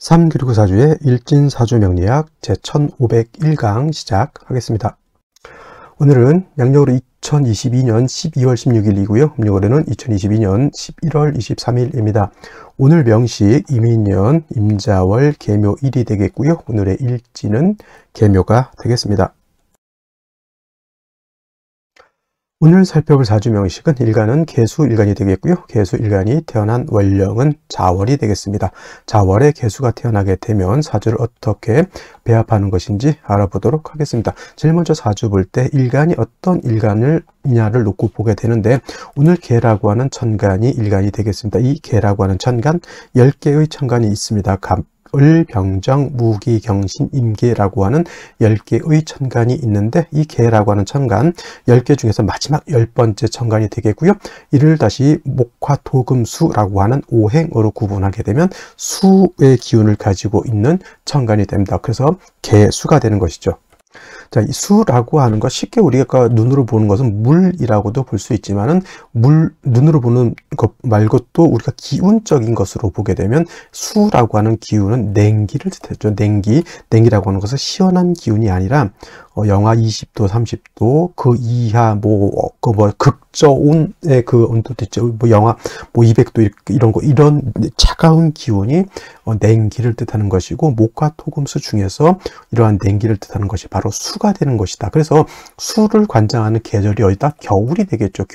3기록사주의 일진사주 명리학 제1501강 시작하겠습니다. 오늘은 양력으로 2022년 12월 16일이고요. 음력으로는 2022년 11월 23일입니다. 오늘 명식 이민년 임자월 계묘일이 되겠고요. 오늘의 일지는 계묘가 되겠습니다. 오늘 살펴볼 사주 명식은 일간은 계수일간이 되겠고요. 계수일간이 태어난 월령은 자월이 되겠습니다. 자월에 계수가 태어나게 되면 사주를 어떻게 배합하는 것인지 알아보도록 하겠습니다. 제일 먼저 사주 볼 때 일간이 어떤 일간이냐를 놓고 보게 되는데, 오늘 계라고 하는 천간이 일간이 되겠습니다. 이 계라고 하는 천간 10개의 천간이 있습니다. 을, 병정, 무기, 경신, 임계라고 하는 10개의 천간이 있는데, 이 계라고 하는 천간 10개 중에서 마지막 10번째 천간이 되겠고요. 이를 다시 목화, 토, 금, 수라고 하는 오행으로 구분하게 되면 수의 기운을 가지고 있는 천간이 됩니다. 그래서 계수가 되는 것이죠. 자, 이 수라고 하는 것, 쉽게 우리가 눈으로 보는 것은 물이라고도 볼 수 있지만은, 눈으로 보는 것 말고 또 우리가 기운적인 것으로 보게 되면 수라고 하는 기운은 냉기를 뜻하죠. 냉기라고 하는 것은 시원한 기운이 아니라 영하 20도, 30도 그 이하 극저온의 그 온도도 있죠. 영하 200도 이런 차가운 기운이 냉기를 뜻하는 것이고, 목화, 토, 금, 수 중에서 이러한 냉기를 뜻하는 것이 바로 수가 되는 것이다. 그래서 수를 관장하는 계절이 어디다? 겨울이 되겠죠.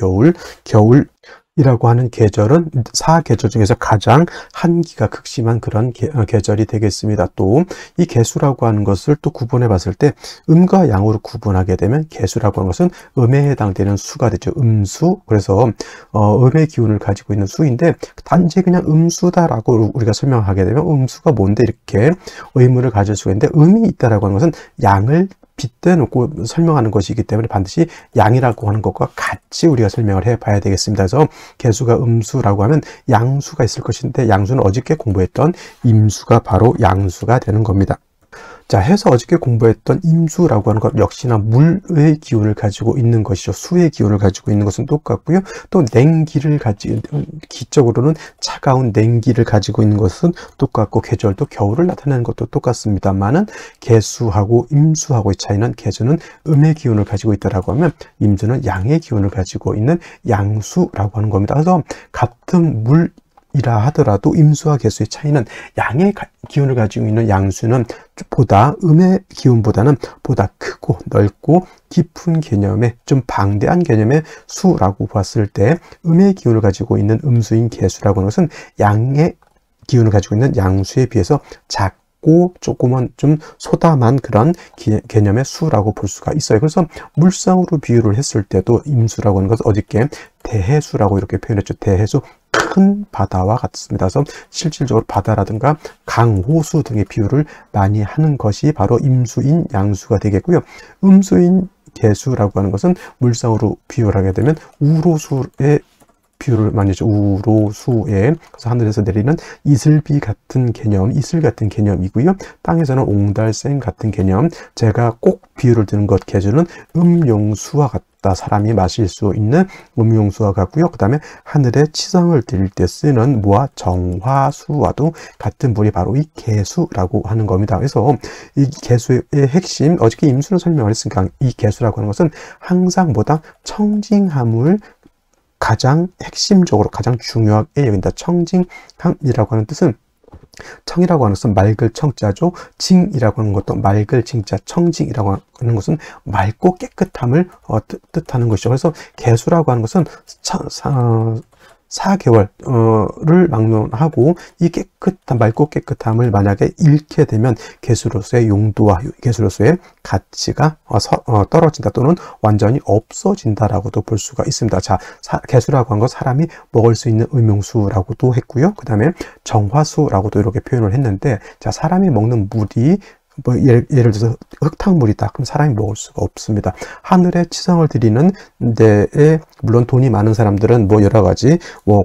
겨울이라고 하는 계절은 4계절 중에서 가장 한기가 극심한 그런 계절이 되겠습니다. 또 이 계수라고 하는 것을 또 구분해 봤을 때 음과 양으로 구분하게 되면 계수라고 하는 것은 음에 해당되는 수가 되죠. 음수. 그래서 음의 기운을 가지고 있는 수인데, 단지 그냥 음수다라고 우리가 설명하게 되면 음수가 뭔데 이렇게 의문을 가질 수가 있는데, 음이 있다라고 하는 것은 양을 빗대놓고 설명하는 것이기 때문에 반드시 양이라고 하는 것과 같이 우리가 설명을 해봐야 되겠습니다. 그래서 계수가 음수라고 하면 양수가 있을 것인데, 양수는 어저께 공부했던 임수가 바로 양수가 되는 겁니다. 자, 해서 어저께 공부했던 임수라고 하는 것 역시나 물의 기운을 가지고 있는 것이죠. 수의 기운을 가지고 있는 것은 똑같고요. 또 기적으로는 차가운 냉기를 가지고 있는 것은 똑같고, 계절도 겨울을 나타내는 것도 똑같습니다만은 계수하고 임수하고의 차이는, 계수는 음의 기운을 가지고 있다라고 하면 임수는 양의 기운을 가지고 있는 양수라고 하는 겁니다. 그래서 같은 이라 하더라도 임수와 계수의 차이는, 양의 기운을 가지고 있는 양수는 음의 기운보다는 보다 크고 넓고 깊은 개념의, 좀 방대한 개념의 수라고 봤을 때, 음의 기운을 가지고 있는 음수인 계수라고 하는 것은 양의 기운을 가지고 있는 양수에 비해서 작고 조금은 좀 소담한 그런 개념의 수라고 볼 수가 있어요. 그래서 물상으로 비유를 했을 때도 임수라고 하는 것은 어저께 대해수라고 이렇게 표현했죠. 대해수, 큰 바다와 같습니다. 그래서 실질적으로 바다라든가 강호수 등의 비유를 많이 하는 것이 바로 임수인 양수가 되겠고요. 음수인 계수라고 하는 것은 물상으로 비유를 하게 되면 우로수의 비유를 많이 하죠. 우로수에, 그래서 하늘에서 내리는 이슬비 같은 개념, 이슬 같은 개념이고요. 땅에서는 옹달샘 같은 개념. 제가 꼭 비유를 드는 것, 계주는 음용수와 같다. 사람이 마실 수 있는 음용수와 같고요. 그 다음에 하늘에 치성을 드릴 때 쓰는 정화수와도 같은 물이 바로 이 계수라고 하는 겁니다. 그래서 이 계수의 핵심, 어저께 임수를 설명을 했으니까 이 계수라고 하는 것은 항상 청징함을 가장 핵심적으로, 가장 중요하게 여긴다. 청징함이라고 하는 뜻은, 청이라고 하는 것은 맑을 청자죠. 징이라고 하는 것도 맑을 징자, 청징이라고 하는 것은 맑고 깨끗함을 뜻하는 것이죠. 그래서 계수라고 하는 것은 4개월을 막론하고, 이 맑고 깨끗함을 만약에 잃게 되면 계수로서의 용도와 계수로서의 가치가 떨어진다, 또는 완전히 없어진다라고도 볼 수가 있습니다. 자, 계수라고 한 것, 사람이 먹을 수 있는 음용수라고도 했고요. 그 다음에 정화수라고도 이렇게 표현을 했는데, 자, 사람이 먹는 물이 예를 들어서 흙탕물이다. 그럼 사람이 먹을 수가 없습니다. 하늘에 치성을 드리는 데에, 물론 돈이 많은 사람들은 여러 가지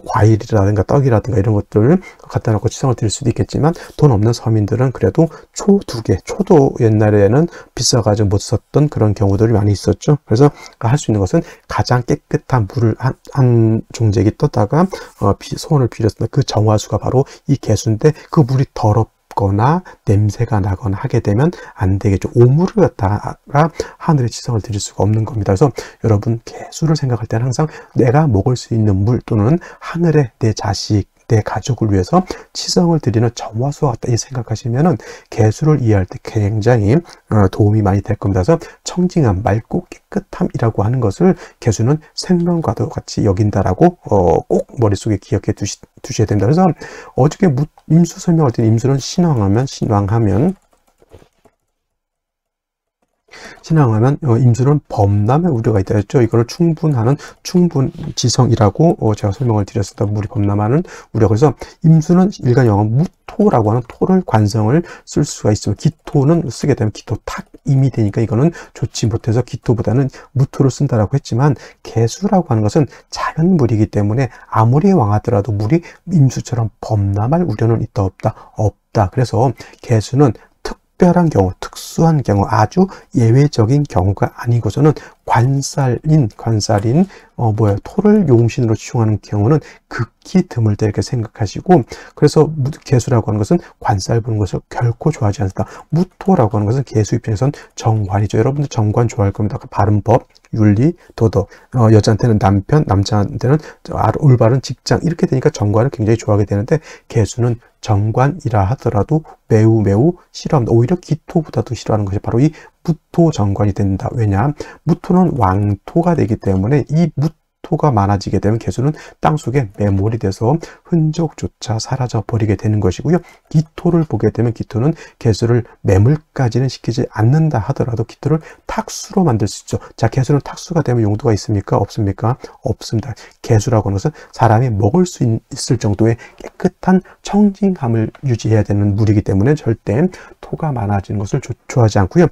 과일이라든가 떡이라든가 이런 것들을 갖다 놓고 치성을 드릴 수도 있겠지만, 돈 없는 서민들은 그래도 초 2개, 초도 옛날에는 비싸가지고 못 썼던 그런 경우들이 많이 있었죠. 그래서 할 수 있는 것은 가장 깨끗한 물을 한 종재기 떠다가 소원을 빌었습니다. 그 정화수가 바로 이 계수인데, 그 물이 더럽고 덥거나 냄새가 나거나 하게 되면 안 되겠죠. 오물을 갖다가 하늘의 치성을 드릴 수가 없는 겁니다. 그래서 여러분 개수를 생각할 때는 항상 내가 먹을 수 있는 물 또는 하늘의 내 자식, 내 가족을 위해서 치성을 드리는 점화수와 같다 이 생각하시면은 개수를 이해할 때 굉장히 도움이 많이 될 겁니다. 그래서 청징함, 맑고 깨끗함이라고 하는 것을 개수는 생명과도 같이 여긴다라고 꼭 머릿속에 기억해 두셔야 됩니다. 그래서 어저께 임수 설명할 때 임수는 신왕하면 임수는 범람의 우려가 있다 했죠. 이거를 충분지성이라고 제가 설명을 드렸습니다. 물이 범람하는 우려. 그래서 임수는 일간 영어는 무토라고 하는 토를 관성을 쓸 수가 있으면 기토는 쓰게 되면 기토 탁임이 되니까 이거는 좋지 못해서 기토보다는 무토를 쓴다라고 했지만 개수라고 하는 것은 자연물이기 때문에 아무리 왕하더라도 물이 임수처럼 범람할 우려는 있다 없다. 그래서 개수는 특별한 경우, 특수한 경우, 아주 예외적인 경우가 아니고서는 관살인 토를 용신으로 취용하는 경우는 극히 드물다 이렇게 생각하시고, 그래서 개수라고 하는 것은 관살 보는 것을 결코 좋아하지 않습니다. 무토라고 하는 것은 개수 입장에선 정관이죠. 여러분들 정관 좋아할 겁니다. 바른법, 윤리, 도덕, 여자한테는 남편, 남자한테는 올바른 직장 이렇게 되니까 정관을 굉장히 좋아하게 되는데 개수는 정관이라 하더라도 매우 싫어합니다. 오히려 기토보다도 싫어하는 것이 바로 이 무토 정관이 된다. 왜냐? 무토는 왕토가 되기 때문에 이 무토가 많아지게 되면 개수는 땅속에 매몰이 돼서 흔적조차 사라져 버리게 되는 것이고요. 기토를 보게 되면 기토는 개수를 매물까지는 시키지 않는다 하더라도 기토를 탁수로 만들 수 있죠. 자, 개수는 탁수가 되면 용도가 있습니까? 없습니까? 없습니다. 개수라고 하는 것은 사람이 먹을 수 있을 정도의 깨끗한 청징함을 유지해야 되는 물이기 때문에 절대 토가 많아지는 것을 좋아하지 않고요.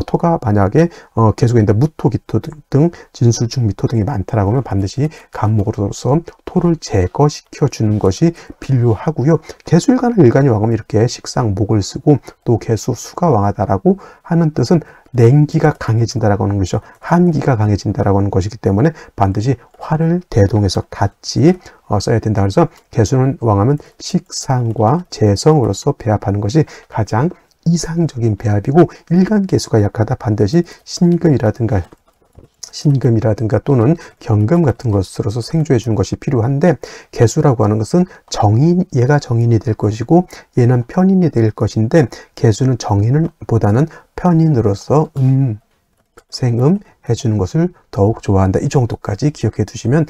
토가 만약에 개수가 있는데 무토, 기토 등 진술중 미토 등이 많다라고 하면 반드시 간목으로서 토를 제거시켜 주는 것이 필요하고요. 개수일간은 일간이 왕하면 이렇게 식상 목을 쓰고 또 개수 수가 왕하다라고 하는 뜻은 냉기가 강해진다라고 하는 것이죠. 한기가 강해진다라고 하는 것이기 때문에 반드시 화를 대동해서 같이 써야 된다. 그래서 개수는 왕하면 식상과 재성으로서 배합하는 것이 가장 이상적인 배합이고, 일간 개수가 약하다 반드시 신금이라든가 또는 경금 같은 것으로서 생조해 주는 것이 필요한데, 개수라고 하는 것은 얘가 정인이 될 것이고 얘는 편인이 될 것인데, 개수는 정인보다는 편인으로서 생음 해주는 것을 더욱 좋아한다. 이 정도까지 기억해 두시면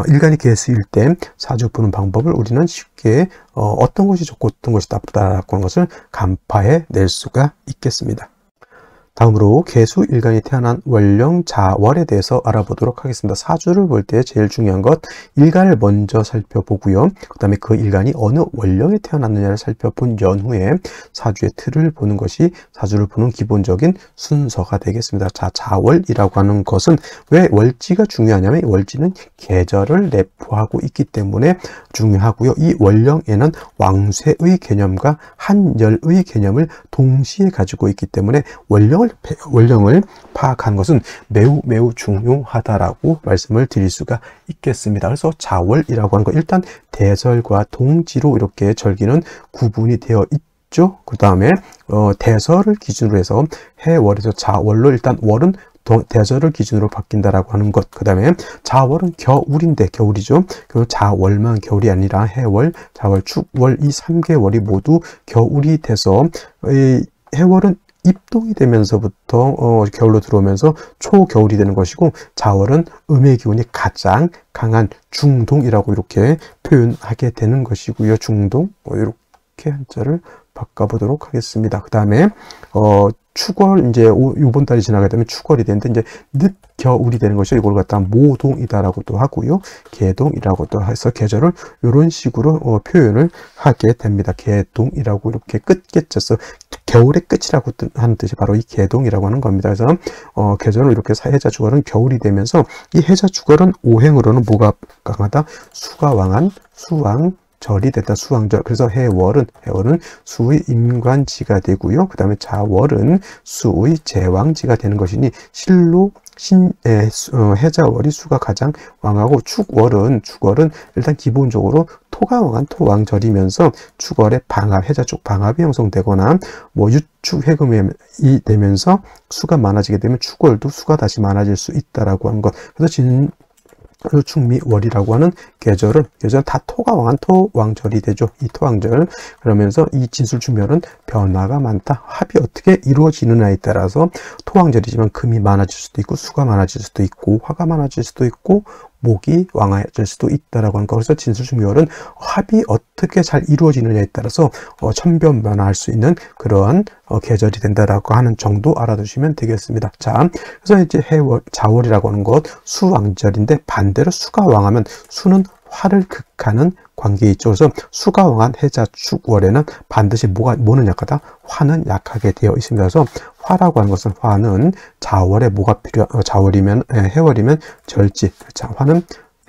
일간이 개수일 때 사주 보는 방법을 우리는 쉽게 어떤 것이 좋고 어떤 것이 나쁘다라고 하는 것을 간파해 낼 수가 있겠습니다. 다음으로 개수 일간이 태어난 월령 자월에 대해서 알아보도록 하겠습니다. 사주를 볼 때 제일 중요한 것, 일간을 먼저 살펴보고요. 그 다음에 그 일간이 어느 월령에 태어났느냐를 살펴본 연후에 사주의 틀을 보는 것이 사주를 보는 기본적인 순서가 되겠습니다. 자, 자월이라고 하는 것은 왜 월지가 중요하냐면, 월지는 계절을 내포하고 있기 때문에 중요하고요. 이 월령에는 왕쇠의 개념과 한열의 개념을 동시에 가지고 있기 때문에 월령을 파악하는 것은 매우 중요하다라고 말씀을 드릴 수가 있겠습니다. 그래서 자월이라고 하는 거, 일단 대설과 동지로 이렇게 절기는 구분이 되어 있죠. 그 다음에 대설을 기준으로 해서 해월에서 자월로, 일단 월은 대설을 기준으로 바뀐다라고 하는 것. 그 다음에 자월은 겨울이죠. 그 자월만 겨울이 아니라 해월, 자월, 축월 이 3개월이 모두 겨울이 돼서, 해월은 입동이 되면서부터 겨울로 들어오면서 초겨울이 되는 것이고, 자월은 음의 기운이 가장 강한 중동이라고 이렇게 표현하게 되는 것이고요. 중동, 이렇게 한자를 바꿔보도록 하겠습니다. 그 다음에 축월, 이제 이번 달이 지나게 되면 축월이 되는데 이제 늦겨울이 되는 것이죠. 이걸 갖다 모동이다라고도 하고요. 개동이라고도 해서 계절을 이런 식으로 표현을 하게 됩니다. 개동이라고 이렇게 끝겠져서 겨울의 끝이라고 하는 뜻이 바로 이 개동이라고 하는 겁니다. 그래서 계절은 이렇게 해자 주월은 겨울이 되면서, 이 해자 주월은 오행으로는 뭐가 강하다? 수가 왕한 수왕 절이 됐다. 수왕절. 그래서 해월은 수의 임관지가 되고요. 그 다음에 자월은 수의 제왕지가 되는 것이니 실로 해자월이 수가 가장 왕하고 축월은 일단 기본적으로 토가 왕한 토왕절이면서 축월에 방합, 해자 쪽 방합이 형성되거나 뭐 유축 해금이 되면서 수가 많아지게 되면 축월도 수가 다시 많아질 수 있다라고 하는 것. 그래서 축미월이라고 하는 계절은 다 토가 왕한 토왕절이 되죠. 이 토왕절. 그러면서 이 진술축멸은 변화가 많다. 합이 어떻게 이루어지느냐에 따라서 토왕절이지만 금이 많아질 수도 있고 수가 많아질 수도 있고 화가 많아질 수도 있고 목이 왕해질 수도 있다라고 하는 거. 그래서 진술축멸은 합이 어떻게 잘 이루어지느냐에 따라서 천변변화할 수 있는 그러한 계절이 된다라고 하는 정도 알아두시면 되겠습니다. 자, 그래서 이제 자월이라고 하는 것 수왕절인데 반대로 수가 왕하면 수는 화를 극하는 관계에 있죠. 그래서 수가 왕한 해자 축월에는 반드시 뭐는 약하다? 화는 약하게 되어 있습니다. 그래서 화라고 하는 것은 화는 자월에 뭐가 자월이면 해월이면 절지. 자, 화는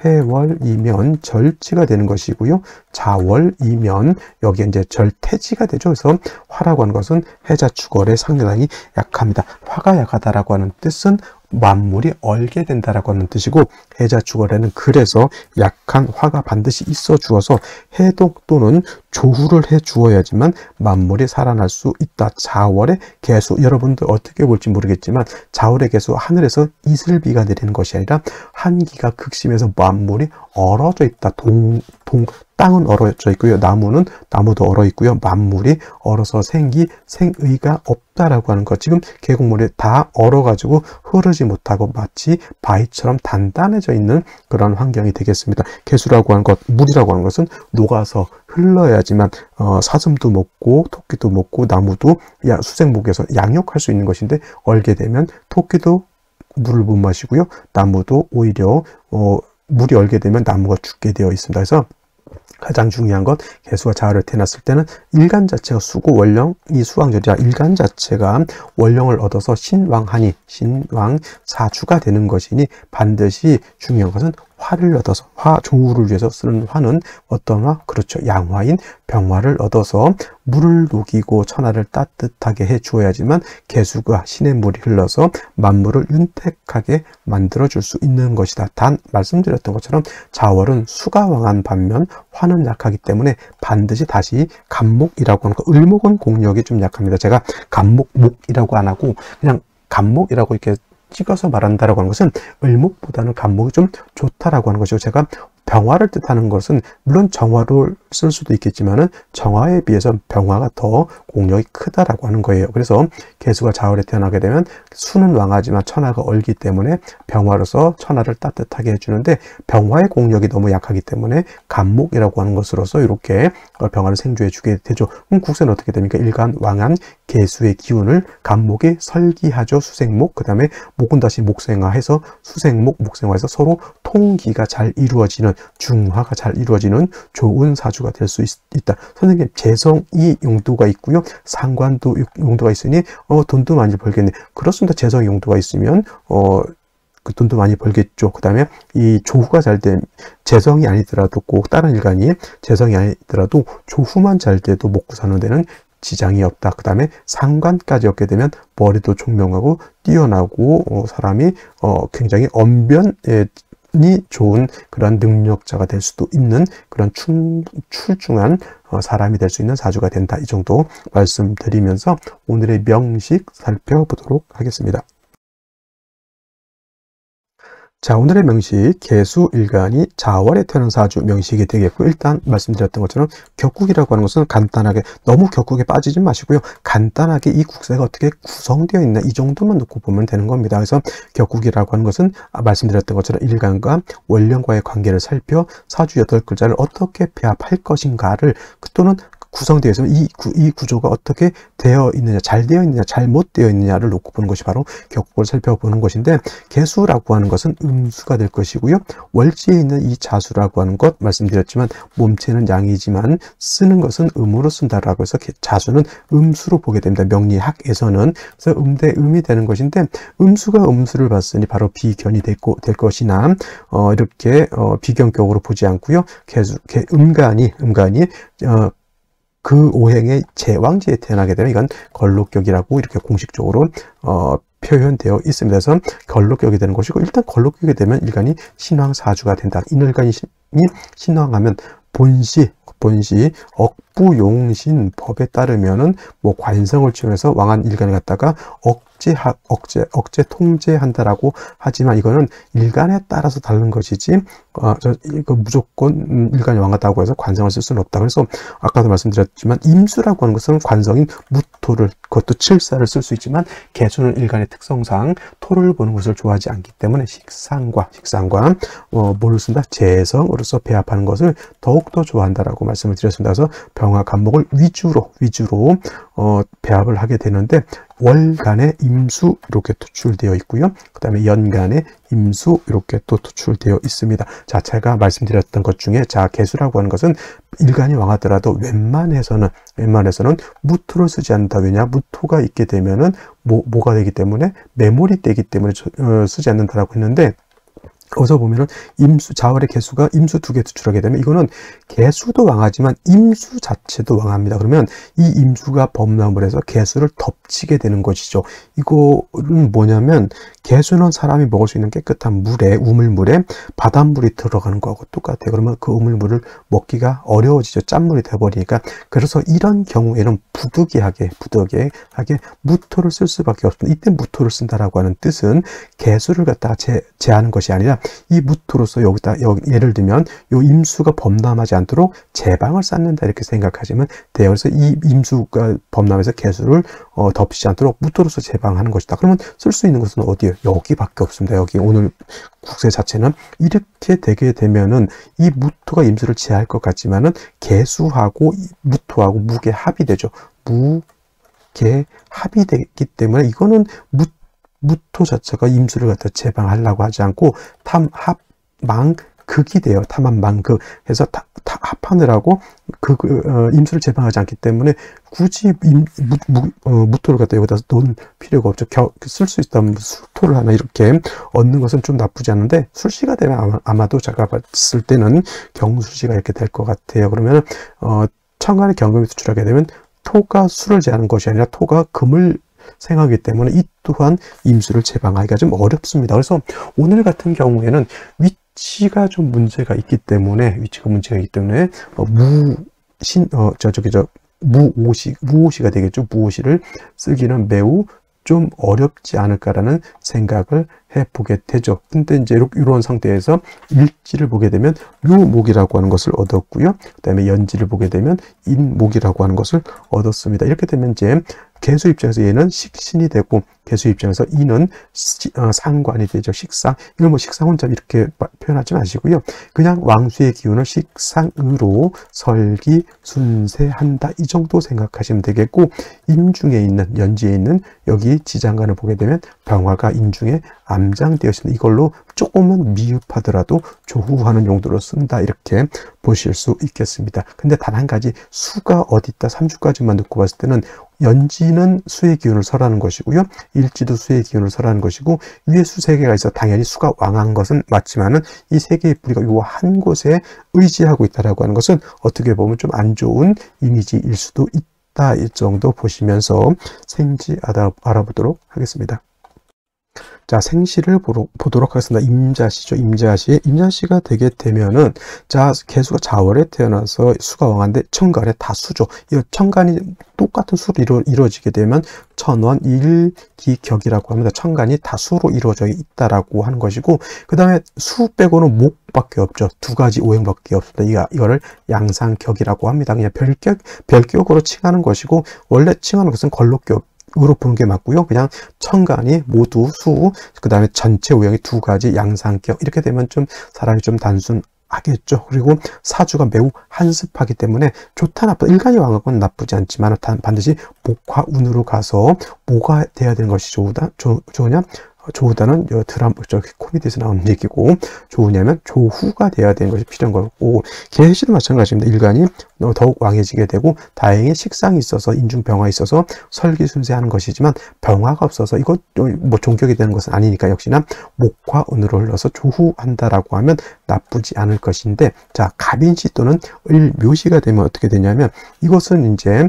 해월이면 절지가 되는 것이고요. 자월이면 여기에 이제 절태지가 되죠. 그래서 화라고 하는 것은 해자 축월에 상당히 약합니다. 화가 약하다라고 하는 뜻은 만물이 얼게 된다라고 하는 뜻이고 해자 축월에는 그래서 약한 화가 반드시 있어 주어서 해독 또는 조후를 해 주어야지만 만물이 살아날 수 있다. 자월의 개수 여러분들 어떻게 볼지 모르겠지만 자월의 개수 하늘에서 이슬비가 내리는 것이 아니라 한기가 극심해서 만물이 얼어져 있다. 땅은 얼어져 있고요. 나무도 얼어 있고요. 만물이 얼어서 생의가 없다라고 하는 것. 지금 계곡물이 다 얼어가지고 흐르지 못하고 마치 바위처럼 단단해져 있는 그런 환경이 되겠습니다. 개수라고 하는 것, 물이라고 하는 것은 녹아서 흘러야지만 사슴도 먹고 토끼도 먹고 나무도 수생목에서 양육할 수 있는 것인데 얼게 되면 토끼도 물을 못 마시고요. 나무도 오히려 물이 얼게 되면 나무가 죽게 되어 있습니다. 그래서 가장 중요한 것 개수가 자월을 태어났을 때는 일간 자체가 수고 월령 이 수왕절이라 일간 자체가 월령을 얻어서 신왕하니 신왕사주가 되는 것이니 반드시 중요한 것은 화를 얻어서 조후를 위해서 쓰는 화는 어떤 화? 그렇죠. 양화인 병화를 얻어서 물을 녹이고 천하를 따뜻하게 해 주어야지만 개수가 신의 물이 흘러서 만물을 윤택하게 만들어 줄 수 있는 것이다. 단 말씀드렸던 것처럼 자월은 수가 왕한 반면 화는 약하기 때문에 반드시 다시 간목이라고 하는 거 을목은 공력이 좀 약합니다. 제가 간목목이라고 안 하고 그냥 간목이라고 이렇게 찍어서 말한다라고 하는 것은 을목보다는 간목이 좀 좋다라고 하는 것이고 제가 병화를 뜻하는 것은 물론 정화를 쓸 수도 있겠지만은 정화에 비해서 병화가 더 공력이 크다라고 하는 거예요. 그래서 개수가 자월에 태어나게 되면 수는 왕하지만 천하가 얼기 때문에 병화로서 천하를 따뜻하게 해주는데 병화의 공력이 너무 약하기 때문에 간목이라고 하는 것으로서 이렇게 병화를 생주해 주게 되죠. 그럼 국세는 어떻게 됩니까? 일간 왕한 개수의 기운을 간목이 설기하죠. 수생목. 그 다음에 목은 다시 목생화해서 수생목, 목생화해서 서로 통기가 잘 이루어지는 중화가 잘 이루어지는 좋은 사주가 될 수 있다. 선생님 재성이 용도가 있고요. 상관도 용도가 있으니 돈도 많이 벌겠네. 그렇습니다. 재성이 용도가 있으면 그 돈도 많이 벌겠죠. 그 다음에 이 조후가 잘 되면 재성이 아니더라도 꼭 다른 일간이 재성이 아니더라도 조후만 잘 돼도 먹고 사는 데는 지장이 없다. 그 다음에 상관까지 얻게 되면 머리도 총명하고 뛰어나고 사람이 굉장히 언변이 좋은 그런 능력자가 될 수도 있는 그런 출중한 사람이 될 수 있는 사주가 된다. 이 정도 말씀드리면서 오늘의 명식 살펴보도록 하겠습니다. 자, 오늘의 명식 개수일간이 자월에 태어난 사주 명식이 되겠고 일단 말씀드렸던 것처럼 격국이라고 하는 것은 간단하게 너무 격국에 빠지지 마시고요. 간단하게 이 국세가 어떻게 구성되어 있나 이 정도만 놓고 보면 되는 겁니다. 그래서 격국이라고 하는 것은 말씀드렸던 것처럼 일간과 월령과의 관계를 살펴 사주 8글자를 어떻게 배합할 것인가를 또는 구성되어 있으면 이 구조가 어떻게 되어 있느냐, 잘 되어 있느냐, 잘못 되어 있느냐를 놓고 보는 것이 바로 격국을 살펴보는 것인데 개수라고 하는 것은 음수가 될 것이고요. 월지에 있는 이 자수라고 하는 것 말씀드렸지만 몸체는 양이지만 쓰는 것은 음으로 쓴다라고 해서 자수는 음수로 보게 됩니다. 명리학에서는 그래서 음대 음이 되는 것인데 음수가 음수를 봤으니 바로 비견이 될 것이나 이렇게 비견격으로 보지 않고요. 음간이 그 오행의 제왕지에 태어나게 되면 이건 걸록격이라고 이렇게 공식적으로 표현되어 있습니다. 그래서 걸록격이 되는 것이고, 일단 걸록격이 되면 일간이 신왕사주가 된다. 인일간이 신왕하면 본시, 억부용신 법에 따르면은 뭐 관성을 취해서 왕한 일간을 갖다가 억제 통제한다라고 하지만 이거는 일간에 따라서 다른 것이지, 이거 무조건 일간이 왕하다고 해서 관성을 쓸 수는 없다. 그래서 아까도 말씀드렸지만 임수라고 하는 것은 관성인 무토를, 그것도 칠사를 쓸 수 있지만 개수는 일간의 특성상 토를 보는 것을 좋아하지 않기 때문에 식상과 뭐를 쓴다? 재성으로서 배합하는 것을 더욱더 좋아한다라고 말씀을 드렸습니다. 그래서 병화 간목을 위주로 배합을 하게 되는데, 월간에 임수 이렇게 투출되어 있고요. 그 다음에 연간에 임수 이렇게 또 투출되어 있습니다. 자, 제가 말씀드렸던 것 중에, 자, 개수라고 하는 것은 일간이 왕하더라도 웬만해서는 무토를 쓰지 않는다. 왜냐? 무토가 있게 되면은 뭐가 되기 때문에, 매몰이 되기 때문에 쓰지 않는다라고 했는데, 어서 보면은 자월의 개수가 임수 2개 투출하게 되면 이거는 개수도 왕하지만 임수 자체도 왕합니다. 그러면 이 임수가 범람을 해서 개수를 덮치게 되는 것이죠. 이거는 뭐냐면, 개수는 사람이 먹을 수 있는 깨끗한 물에, 우물물에 바닷물이 들어가는 거하고 똑같아요. 그러면 그 우물물을 먹기가 어려워지죠. 짠물이 돼버리니까. 그래서 이런 경우에는 부득이하게 무토를 쓸 수밖에 없습니다. 이때 무토를 쓴다라고 하는 뜻은 개수를 갖다가 제하는 것이 아니라, 이 무토로서 예를 들면 요 임수가 범람하지 않도록 제방을 쌓는다, 이렇게 생각하시면 돼요. 그래서 이 임수가 범람해서 개수를 덮치지 않도록 무토로서 제방하는 것이다. 그러면 쓸 수 있는 것은 어디예요? 여기밖에 없습니다. 여기 오늘 국세 자체는 이렇게 되게 되면은 이 무토가 임수를 제할 것 같지만은 개수하고 무토하고 무게 합이 되죠. 무게 합이 되기 때문에 이거는 무토 자체가 임수를 갖다 제방하려고 하지 않고 탐합망극이 돼요. 탐합망극 해서 합하느라고 임수를 제방하지 않기 때문에 굳이 무토를 갖다 여기다 놓을 필요가 없죠. 쓸 수 있다면 수토를 하나 이렇게 얻는 것은 좀 나쁘지 않은데, 술시가 되면 아마도 제가 봤을 때는 경술시가 이렇게 될 것 같아요. 그러면 천간에 경금이 투출하게 되면 토가 수를 제하는 것이 아니라 토가 금을 생하기 때문에 이 또한 임수를 제방하기가 좀 어렵습니다. 그래서 오늘 같은 경우에는 위치가 문제가 있기 때문에 무오시가 되겠죠. 무오시를 쓰기는 매우 좀 어렵지 않을까라는 생각을 해보게 되죠. 근데 이제 이런 상태에서 일지를 보게 되면 묘목이라고 하는 것을 얻었고요. 그 다음에 연지를 보게 되면 인목이라고 하는 것을 얻었습니다. 이렇게 되면 이제 개수 입장에서 얘는 식신이 되고, 개수 입장에서 이는 상관이 되죠. 식상. 이걸 뭐 식상 혼자 이렇게 표현하지 마시고요. 그냥 왕수의 기운을 식상으로 설기, 순세한다, 이 정도 생각하시면 되겠고, 인중에 있는, 연지에 있는 여기 지장간을 보게 되면 병화가 인중에 암장되어 있습니다. 이걸로 조금은 미흡하더라도 조후하는 용도로 쓴다, 이렇게 보실 수 있겠습니다. 근데 단 한 가지, 수가 어디 있다, 3주까지만 놓고 봤을 때는 연지는 수의 기운을 설하는 것이고요. 일지도 수의 기운을 설하는 것이고, 위에 수 3개가 있어 당연히 수가 왕한 것은 맞지만은 이 3개의 뿌리가 요 한 곳에 의지하고 있다라고 하는 것은 어떻게 보면 좀 안 좋은 이미지일 수도 있다, 이 정도 보시면서 생지 알아보도록 하겠습니다. 자, 생시를 보도록 하겠습니다. 임자시죠. 임자시가 되게 되면은, 자, 개수가 자월에 태어나서 수가 왕한데 천간에 다 수죠. 이 천간이 똑같은 수로 이루어지게 되면 천원 일기격이라고 합니다. 천간이 다 수로 이루어져 있다라고 하는 것이고, 그 다음에 수 빼고는 목밖에 없죠. 2가지 오행밖에 없습니다. 이거를 양상격이라고 합니다. 그냥 별격으로 칭하는 것이고, 원래 칭하는 것은 걸록격 으로 보는 게 맞고요. 그냥 천간이 모두 수, 그 다음에 전체 오행이 2가지 양상격, 이렇게 되면 좀 사람이 좀 단순하겠죠. 그리고 사주가 매우 한습하기 때문에 좋다 나쁘다, 일간이 왕하고는 나쁘지 않지만 반드시 목화운으로 가서 뭐가 돼야 되는 것이 좋으냐? 좋다는 코미디에서 나오는 얘기고, 좋으냐면 조후가 돼야 되는 것이 필요한 거고, 개시도 마찬가지입니다. 일간이 더욱 왕해지게 되고, 다행히 식상이 있어서 인중병화에 있어서 설기순세하는 것이지만 병화가 없어서 이것 뭐 종격이 되는 것은 아니니까 역시나 목화운으로 흘러서 조후한다라고 하면 나쁘지 않을 것인데, 자, 갑인시 또는 을묘시가 되면 어떻게 되냐면, 이것은 이제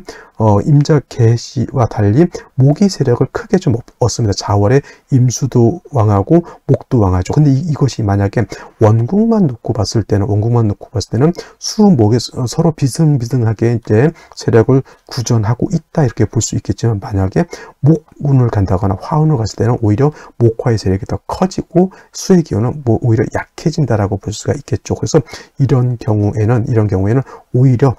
임자 개시와 달리 목이 세력을 크게 좀 얻습니다. 자월에 임수도 왕하고 목도 왕하죠. 근데 이것이 만약에 원국만 놓고 봤을 때는 수목에 서로 비등비등하게 이제 세력을 구전하고 있다, 이렇게 볼 수 있겠지만, 만약에 목운을 간다거나 화운을 갔을 때는 오히려 목화의 세력이 더 커지고 수의 기운은 뭐 오히려 약해진다라고 볼 수가 있겠죠. 그래서 이런 경우에는 오히려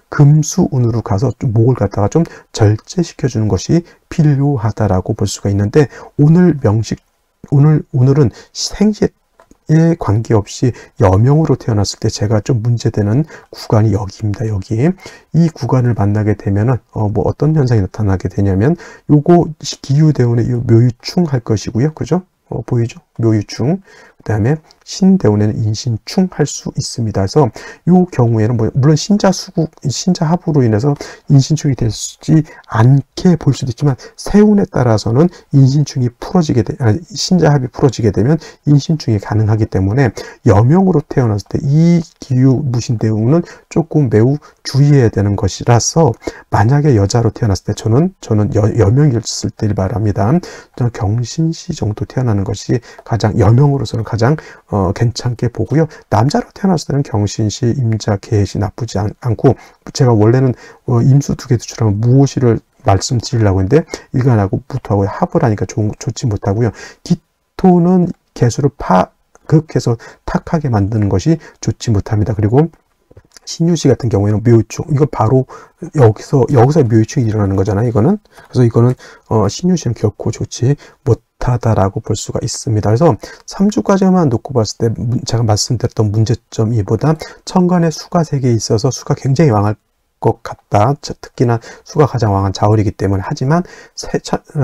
금수운으로 가서 좀 목을 갖다가 좀 절제시켜 주는 것이 필요하다라고 볼 수가 있는데, 오늘은 생시에 관계없이 여명으로 태어났을 때 제가 좀 문제되는 구간이 여기입니다. 여기 이 구간을 만나게 되면은 뭐 어떤 현상이 나타나게 되냐면, 요거 기유대운의 요 묘유충 할 것이고요. 그죠? 보이죠? 묘유충. 그 다음에 신대운에는 인신충 할 수 있습니다. 그래서 이 경우에는 물론 신자합으로 인해서 인신충이 되지 않게 볼 수도 있지만, 세운에 따라서는 인신충이 신자합이 풀어지게 되면 인신충이 가능하기 때문에 여명으로 태어났을 때 이 기유 무신대운은 조금 매우 주의해야 되는 것이라서, 만약에 여자로 태어났을 때 저는 여명이었을 때를 말합니다. 저는 경신시 정도 태어나는 것이 가장 여명으로서는 가장 괜찮게 보고요. 남자로 태어났을 때는 경신시, 임자, 개시 나쁘지 않고, 제가 원래는 임수 두 개 두출하면 무오시를 말씀드리려고 했는데 일간하고 무토하고 합을 하니까 좋지 못하고요. 기토는 개수를 극해서 탁하게 만드는 것이 좋지 못합니다. 그리고 신유시 같은 경우에는 묘유충, 이거 바로 여기서 묘유충이 일어나는 거잖아요. 그래서 이거는 신유시는 결코 좋지 못하다라고 볼 수가 있습니다. 그래서 3주까지만 놓고 봤을 때 제가 말씀드렸던 문제점이보다 천간의 수가 3개에 있어서 수가 굉장히 왕할 것 같다. 특히나 수가 가장 왕한 자월이기 때문에. 하지만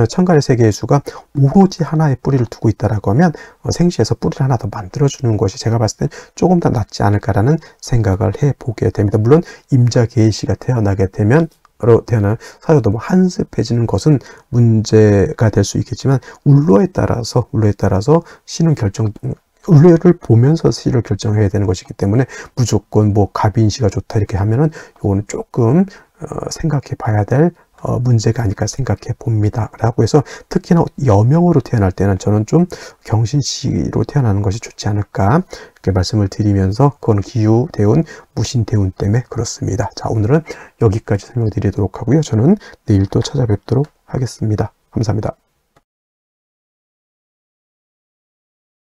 천간의 3개의 수가 오로지 하나의 뿌리를 두고 있다라고 하면 생시에서 뿌리를 하나 더 만들어주는 것이 제가 봤을 때 조금 더 낫지 않을까라는 생각을 해보게 됩니다. 물론 임자 개시가 태어나게 되면 사유도 한습해지는 것은 문제가 될 수 있겠지만, 울로에 따라서 울로를 보면서 시를 결정해야 되는 것이기 때문에, 무조건 갑인시가 좋다 이렇게 하면은 요거는 조금 생각해 봐야 될 문제가 아닐까 생각해 봅니다. 라고 해서 특히나 여명으로 태어날 때는 저는 좀 경신시로 태어나는 것이 좋지 않을까 이렇게 말씀을 드리면서, 그거는 기유 대운, 무신 대운 때문에 그렇습니다. 자, 오늘은 여기까지 설명드리도록 하고요. 저는 내일 또 찾아뵙도록 하겠습니다. 감사합니다.